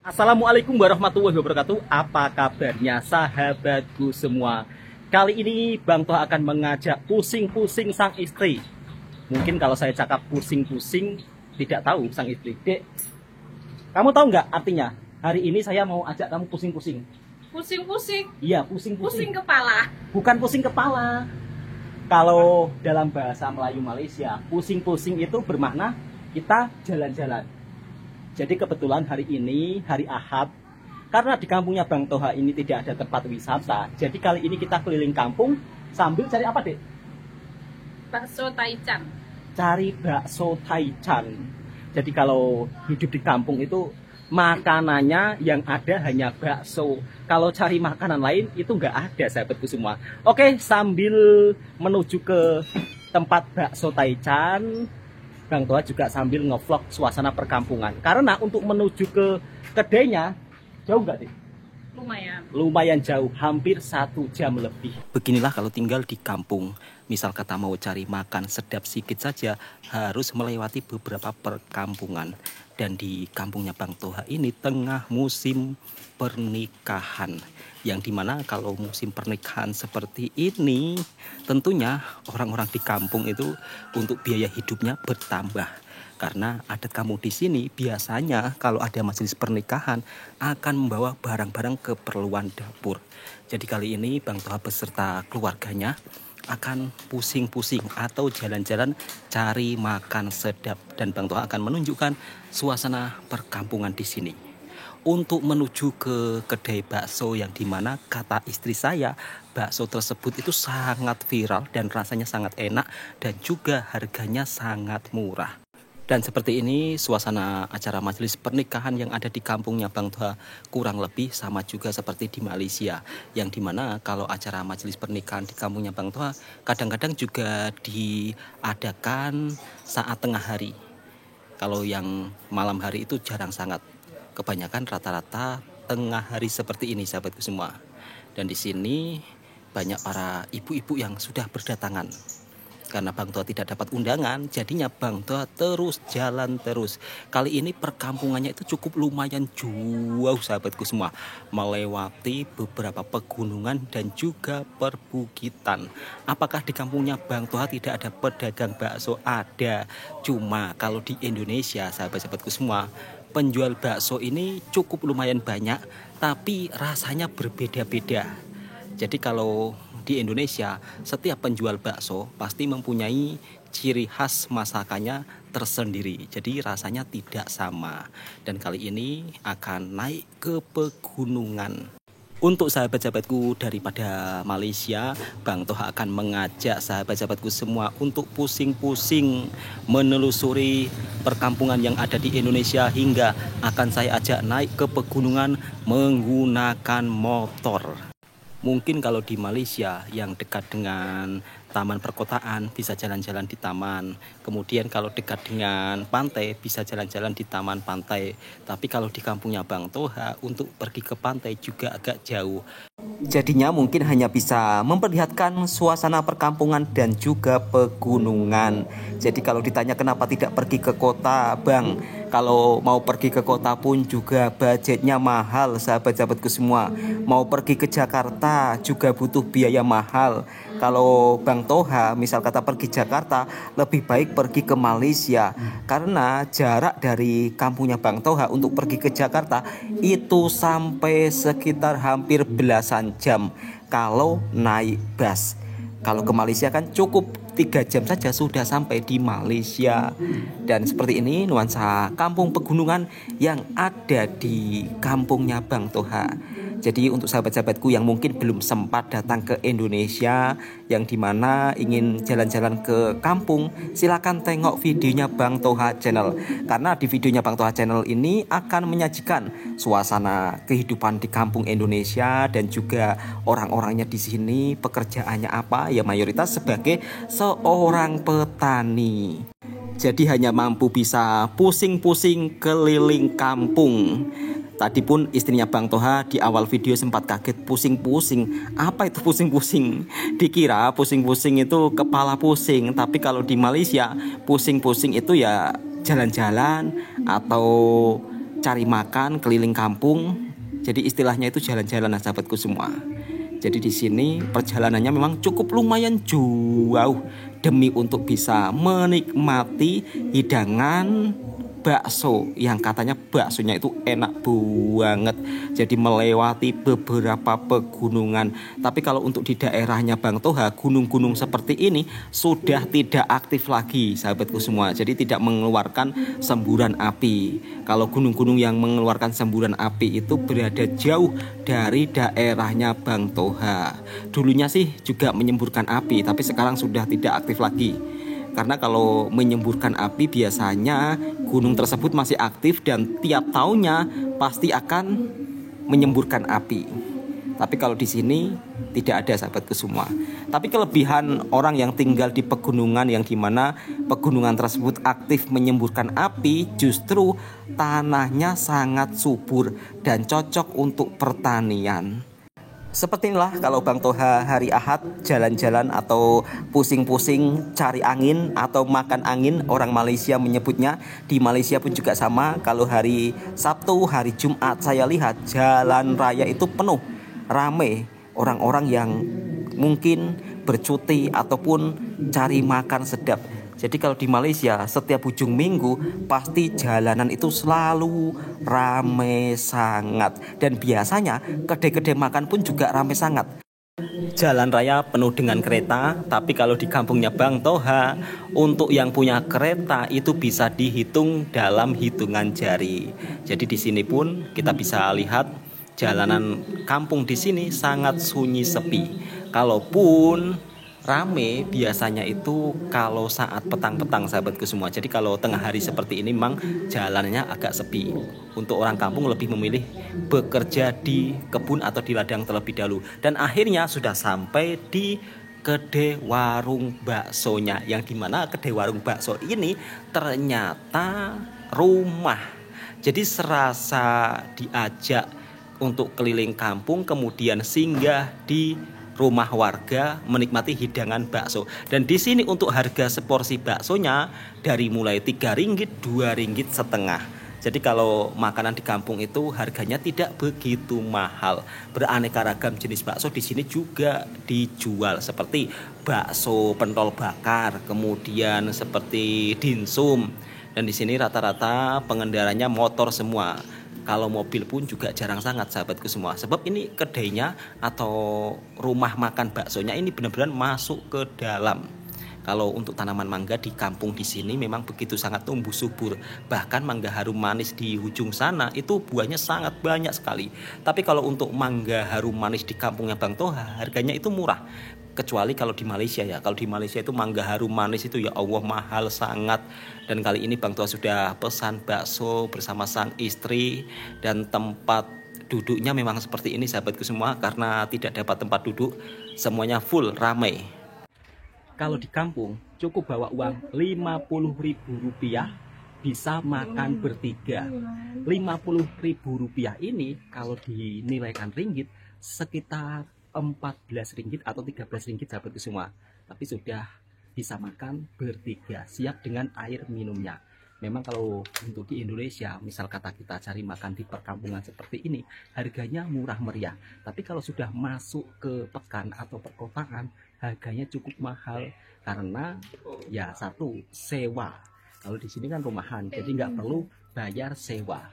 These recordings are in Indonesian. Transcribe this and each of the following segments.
Assalamualaikum warahmatullahi wabarakatuh. Apa kabarnya sahabatku semua? Kali ini Bang Toha akan mengajak pusing-pusing sang istri. Mungkin kalau saya cakap pusing-pusing tidak tahu sang istri. Dek, kamu tahu nggak artinya? Hari ini saya mau ajak kamu pusing-pusing. Pusing-pusing? Iya, pusing-pusing. Pusing kepala? Bukan pusing kepala. Kalau dalam bahasa Melayu Malaysia, pusing-pusing itu bermakna kita jalan-jalan. Jadi kebetulan hari ini, hari Ahad, karena di kampungnya Bang Toha ini tidak ada tempat wisata, jadi kali ini kita keliling kampung sambil cari apa, Dek? Bakso taichan. Cari bakso taichan. Jadi kalau hidup di kampung itu makanannya yang ada hanya bakso. Kalau cari makanan lain itu nggak ada, sahabatku semua. Oke, sambil menuju ke tempat bakso taichan, Bang Toha juga sambil ngevlog suasana perkampungan. Karena untuk menuju ke kedainya jauh nggak, Dik? Lumayan. Lumayan jauh, hampir 1 jam lebih. Beginilah kalau tinggal di kampung. Misal kata mau cari makan sedap sikit saja, harus melewati beberapa perkampungan. Dan di kampungnya Bang Toha ini tengah musim pernikahan. Yang dimana kalau musim pernikahan seperti ini, tentunya orang-orang di kampung itu untuk biaya hidupnya bertambah. Karena adat kamu di sini biasanya kalau ada majelis pernikahan akan membawa barang-barang keperluan dapur. Jadi kali ini Bang Toha beserta keluarganya akan pusing-pusing atau jalan-jalan cari makan sedap, dan Bang Toha akan menunjukkan suasana perkampungan di sini. Untuk menuju ke kedai bakso yang dimana kata istri saya bakso tersebut itu sangat viral dan rasanya sangat enak dan juga harganya sangat murah. Dan seperti ini suasana acara majelis pernikahan yang ada di kampungnya Bang Toha kurang lebih sama juga seperti di Malaysia. Yang dimana kalau acara majelis pernikahan di kampungnya Bang Toha kadang-kadang juga diadakan saat tengah hari. Kalau yang malam hari itu jarang sangat. Kebanyakan rata-rata tengah hari seperti ini, sahabatku semua. Dan di sini banyak para ibu-ibu yang sudah berdatangan. Karena Bang Toha tidak dapat undangan, jadinya Bang Toha terus jalan terus. Kali ini perkampungannya itu cukup lumayan jauh, sahabatku semua. Melewati beberapa pegunungan dan juga perbukitan. Apakah di kampungnya Bang Toha tidak ada pedagang bakso? Ada. Cuma kalau di Indonesia, sahabat-sahabatku semua, penjual bakso ini cukup lumayan banyak, tapi rasanya berbeda-beda. Jadi kalau di Indonesia, setiap penjual bakso pasti mempunyai ciri khas masakannya tersendiri. Jadi rasanya tidak sama. Dan kali ini akan naik ke pegunungan. Untuk sahabat-sahabatku daripada Malaysia, Bang Toha akan mengajak sahabat-sahabatku semua untuk pusing-pusing menelusuri perkampungan yang ada di Indonesia, hingga akan saya ajak naik ke pegunungan menggunakan motor. Mungkin kalau di Malaysia yang dekat dengan taman perkotaan bisa jalan-jalan di taman. Kemudian kalau dekat dengan pantai bisa jalan-jalan di taman pantai. Tapi kalau di kampungnya Bang Toha untuk pergi ke pantai juga agak jauh. Jadinya mungkin hanya bisa memperlihatkan suasana perkampungan dan juga pegunungan. Jadi kalau ditanya kenapa tidak pergi ke kota, Bang, kalau mau pergi ke kota pun juga budgetnya mahal, sahabat-sahabatku semua. Mau pergi ke Jakarta juga butuh biaya mahal. Kalau Bang Toha misal kata pergi Jakarta, lebih baik pergi ke Malaysia. Karena jarak dari kampungnya Bang Toha untuk pergi ke Jakarta itu sampai sekitar hampir belasan jam kalau naik bus. Kalau ke Malaysia kan cukup 3 jam saja sudah sampai di Malaysia. Dan seperti ini nuansa kampung pegunungan yang ada di kampungnya Bang Toha. Jadi untuk sahabat-sahabatku yang mungkin belum sempat datang ke Indonesia, yang dimana ingin jalan-jalan ke kampung, silakan tengok videonya Bang Toha Channel. Karena di videonya Bang Toha Channel ini akan menyajikan suasana kehidupan di kampung Indonesia dan juga orang-orangnya di sini pekerjaannya apa, ya mayoritas sebagai seorang petani. Jadi hanya mampu bisa pusing-pusing keliling kampung. Tadi pun istrinya Bang Toha di awal video sempat kaget, pusing-pusing. Apa itu pusing-pusing? Dikira pusing-pusing itu kepala pusing. Tapi kalau di Malaysia pusing-pusing itu ya jalan-jalan atau cari makan keliling kampung. Jadi istilahnya itu jalan-jalan sahabatku semua. Jadi di sini perjalanannya memang cukup lumayan jauh demi untuk bisa menikmati hidangan bakso yang katanya baksonya itu enak banget. Jadi melewati beberapa pegunungan. Tapi kalau untuk di daerahnya Bang Toha, gunung-gunung seperti ini sudah tidak aktif lagi sahabatku semua. Jadi tidak mengeluarkan semburan api. Kalau gunung-gunung yang mengeluarkan semburan api itu berada jauh dari daerahnya Bang Toha. Dulunya sih juga menyemburkan api, tapi sekarang sudah tidak aktif lagi. Karena kalau menyemburkan api biasanya gunung tersebut masih aktif dan tiap tahunnya pasti akan menyemburkan api. Tapi kalau di sini tidak ada sahabatku semua. Tapi kelebihan orang yang tinggal di pegunungan yang dimana pegunungan tersebut aktif menyemburkan api, justru tanahnya sangat subur dan cocok untuk pertanian. Seperti inilah kalau Bang Toha hari Ahad jalan-jalan atau pusing-pusing cari angin atau makan angin, orang Malaysia menyebutnya. Di Malaysia pun juga sama. Kalau hari Sabtu, hari Jumat saya lihat jalan raya itu penuh, ramai orang-orang yang mungkin bercuti ataupun cari makan sedap. Jadi kalau di Malaysia setiap ujung minggu pasti jalanan itu selalu ramai sangat. Dan biasanya kedai-kedai makan pun juga ramai sangat. Jalan raya penuh dengan kereta, tapi kalau di kampungnya Bang Toha, untuk yang punya kereta itu bisa dihitung dalam hitungan jari. Jadi di sini pun kita bisa lihat jalanan kampung di sini sangat sunyi sepi. Kalaupun rame biasanya itu kalau saat petang-petang sahabatku semua. Jadi kalau tengah hari seperti ini memang jalannya agak sepi. Untuk orang kampung lebih memilih bekerja di kebun atau di ladang terlebih dahulu. Dan akhirnya sudah sampai di kedai warung baksonya, yang dimana kedai warung bakso ini ternyata rumah. Jadi serasa diajak untuk keliling kampung, kemudian singgah di rumah warga menikmati hidangan bakso. Dan di sini untuk harga seporsi baksonya dari mulai 3 ringgit, 2 ringgit setengah. Jadi kalau makanan di kampung itu harganya tidak begitu mahal. Beraneka ragam jenis bakso di sini juga dijual, seperti bakso pentol bakar, kemudian seperti dimsum. Dan di sini rata-rata pengendaranya motor semua. Kalau mobil pun juga jarang sangat sahabatku semua. Sebab ini kedainya atau rumah makan baksonya ini benar-benar masuk ke dalam. Kalau untuk tanaman mangga di kampung di sini memang begitu sangat tumbuh subur. Bahkan mangga harum manis di ujung sana itu buahnya sangat banyak sekali. Tapi kalau untuk mangga harum manis di kampungnya Bang Toha harganya itu murah. Kecuali kalau di Malaysia ya. Kalau di Malaysia itu mangga harum manis itu ya Allah mahal sangat. Dan kali ini Bang Toha sudah pesan bakso bersama sang istri. Dan tempat duduknya memang seperti ini sahabatku semua. Karena tidak dapat tempat duduk, semuanya full ramai. Kalau di kampung cukup bawa uang Rp50.000 bisa makan bertiga. Rp50.000 ini kalau dinilaikan ringgit sekitar 14 ringgit atau 13 ringgit sahabatku semua. Tapi sudah bisa makan bertiga, siap dengan air minumnya. Memang kalau untuk di Indonesia, misal kata kita cari makan di perkampungan seperti ini, harganya murah meriah. Tapi kalau sudah masuk ke pekan atau perkotaan, harganya cukup mahal. Karena ya satu, sewa. Kalau di sini kan rumahan, jadi nggak perlu bayar sewa.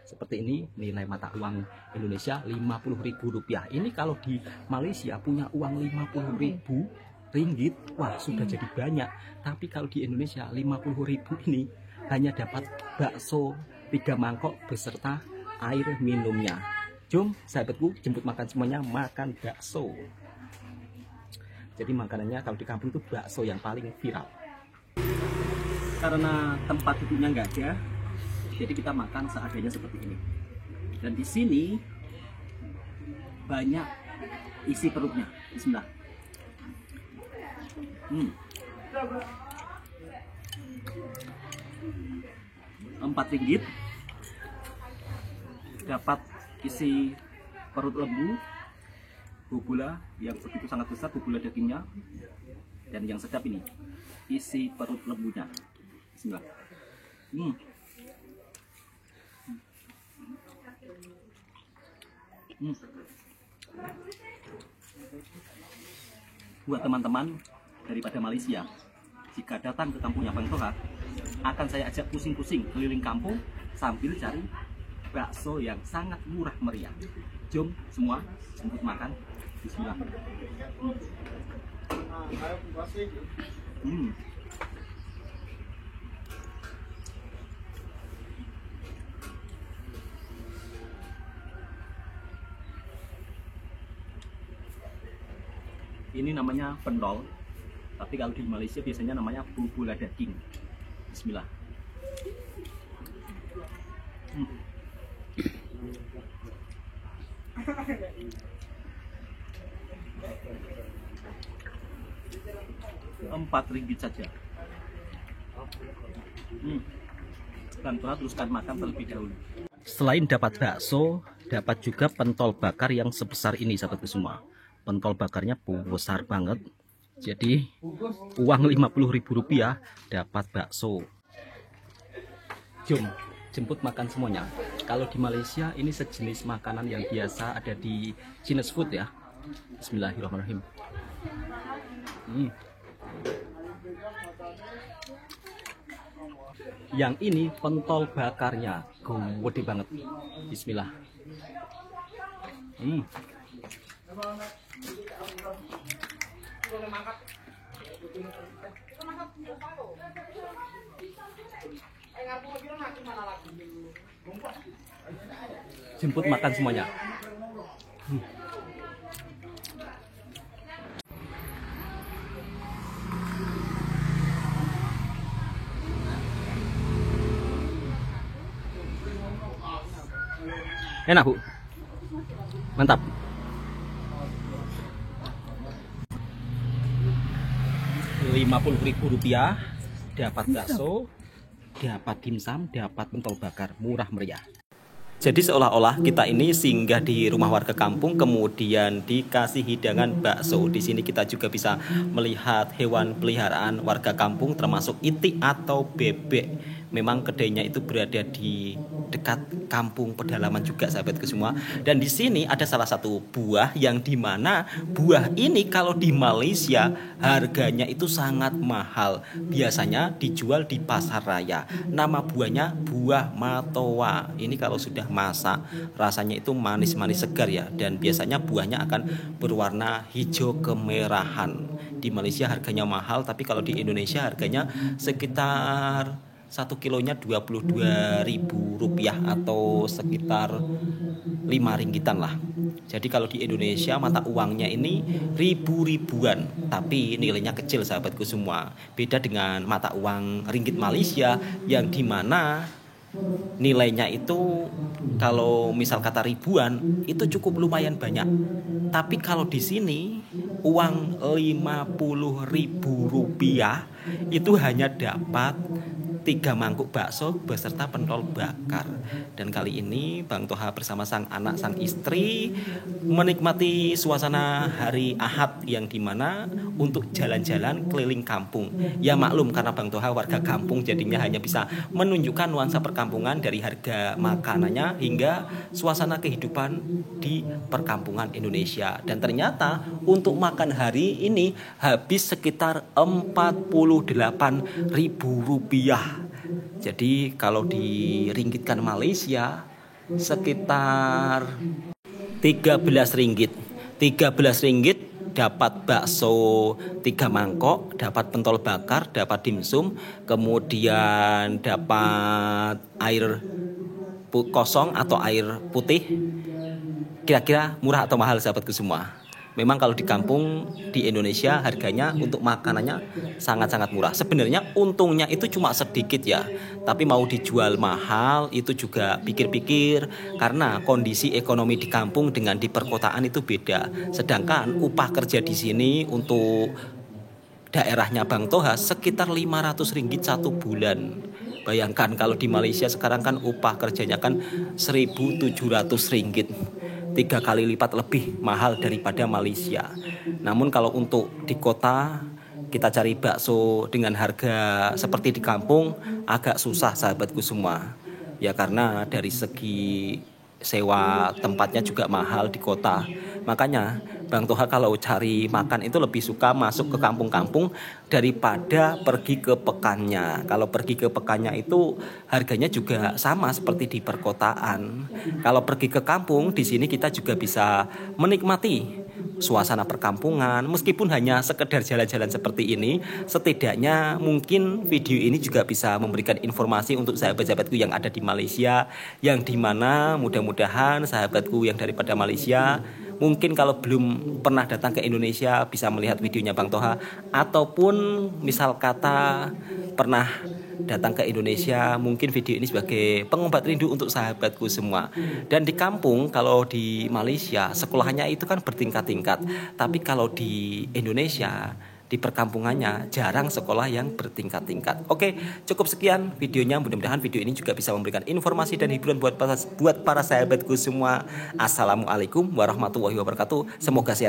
Seperti ini nilai mata uang Indonesia Rp50.000. Ini kalau di Malaysia punya uang Rp50.000, wah sudah jadi banyak. Tapi kalau di Indonesia Rp50.000 ini hanya dapat bakso 3 mangkok beserta air minumnya. Jom sahabatku, jemput makan semuanya, makan bakso. Jadi makanannya kalau di kampung itu bakso yang paling viral. Karena tempat duduknya nggak ada, jadi kita makan seadanya seperti ini. Dan di sini banyak isi perutnya. Bismillah. Rp4 dapat isi perut lembu, bubula yang begitu sangat besar, bubula dagingnya, dan yang sedap ini isi perut lembunya. Bismillah. Buat teman-teman daripada Malaysia, jika datang ke kampungnya Bang Toha, akan saya ajak pusing-pusing keliling kampung sambil cari bakso yang sangat murah meriah. Jom semua jemput makan. Bismillah. Ini namanya pentol, tapi kalau di Malaysia biasanya namanya bubul daging. Bismillah. RM4 saja. Bang Toha teruskan makan terlebih dahulu. Selain dapat bakso, dapat juga pentol bakar yang sebesar ini, sahabatku semua. Pentol bakarnya besar banget. Jadi uang Rp50.000 dapat bakso. Jom jemput makan semuanya. Kalau di Malaysia ini sejenis makanan yang biasa ada di Chinese food ya. Bismillahirrahmanirrahim. Yang ini pentol bakarnya gede banget. Bismillah. Jemput makan semuanya. Enak, Bu. Mantap. Rp50.000 dapat bakso, dapat dimsum, dapat pentol bakar, murah meriah. Jadi seolah-olah kita ini singgah di rumah warga kampung, kemudian dikasih hidangan bakso. Di sini kita juga bisa melihat hewan peliharaan warga kampung, termasuk itik atau bebek. Memang kedainya itu berada di dekat kampung pedalaman juga, sahabatku semua. Dan di sini ada salah satu buah yang dimana buah ini kalau di Malaysia harganya itu sangat mahal. Biasanya dijual di pasar raya. Nama buahnya buah matoa. Ini kalau sudah masak rasanya itu manis-manis segar ya. Dan biasanya buahnya akan berwarna hijau kemerahan. Di Malaysia harganya mahal, tapi kalau di Indonesia harganya sekitar 1 kilonya Rp22.000 atau sekitar 5 ringgitan lah. Jadi kalau di Indonesia mata uangnya ini ribuan, tapi nilainya kecil, sahabatku semua. Beda dengan mata uang ringgit Malaysia yang dimana nilainya itu kalau misal kata ribuan itu cukup lumayan banyak. Tapi kalau di sini uang Rp50.000 itu hanya dapat 3 mangkuk bakso beserta pentol bakar. Dan kali ini Bang Toha bersama sang anak, sang istri menikmati suasana hari Ahad yang dimana untuk jalan-jalan keliling kampung. Ya maklum karena Bang Toha warga kampung, jadinya hanya bisa menunjukkan nuansa perkampungan dari harga makanannya hingga suasana kehidupan di perkampungan Indonesia. Dan ternyata untuk makan hari ini habis sekitar Rp48.000. Jadi kalau diringgitkan Malaysia sekitar 13 ringgit. 13 ringgit dapat bakso 3 mangkok, dapat pentol bakar, dapat dimsum, kemudian dapat air kosong atau air putih. Kira-kira murah atau mahal, sahabatku semua? Memang kalau di kampung di Indonesia harganya untuk makanannya sangat-sangat murah. Sebenarnya untungnya itu cuma sedikit ya. Tapi mau dijual mahal itu juga pikir-pikir. Karena kondisi ekonomi di kampung dengan di perkotaan itu beda. Sedangkan upah kerja di sini untuk daerahnya Bang Toha sekitar 500 ringgit 1 bulan. Bayangkan kalau di Malaysia sekarang kan upah kerjanya kan 1.700 ringgit. 3 kali lipat lebih mahal daripada Malaysia. Namun kalau untuk di kota kita cari bakso dengan harga seperti di kampung agak susah, sahabatku semua. Ya karena dari segi sewa tempatnya juga mahal di kota. Makanya Bang Toha kalau cari makan itu lebih suka masuk ke kampung-kampung daripada pergi ke pekannya. Kalau pergi ke pekannya itu harganya juga sama seperti di perkotaan. Kalau pergi ke kampung, di sini kita juga bisa menikmati suasana perkampungan, meskipun hanya sekedar jalan-jalan seperti ini. Setidaknya mungkin video ini juga bisa memberikan informasi untuk sahabat-sahabatku yang ada di Malaysia, yang dimana mudah-mudahan sahabatku yang daripada Malaysia mungkin kalau belum pernah datang ke Indonesia bisa melihat videonya Bang Toha, ataupun misal kata pernah datang ke Indonesia, mungkin video ini sebagai pengobat rindu untuk sahabatku semua. Dan di kampung, kalau di Malaysia sekolahnya itu kan bertingkat-tingkat, tapi kalau di Indonesia di perkampungannya jarang sekolah yang bertingkat-tingkat. Oke, cukup sekian videonya. Mudah-mudahan video ini juga bisa memberikan informasi dan hiburan buat para sahabatku semua. Assalamualaikum warahmatullahi wabarakatuh. Semoga sehat.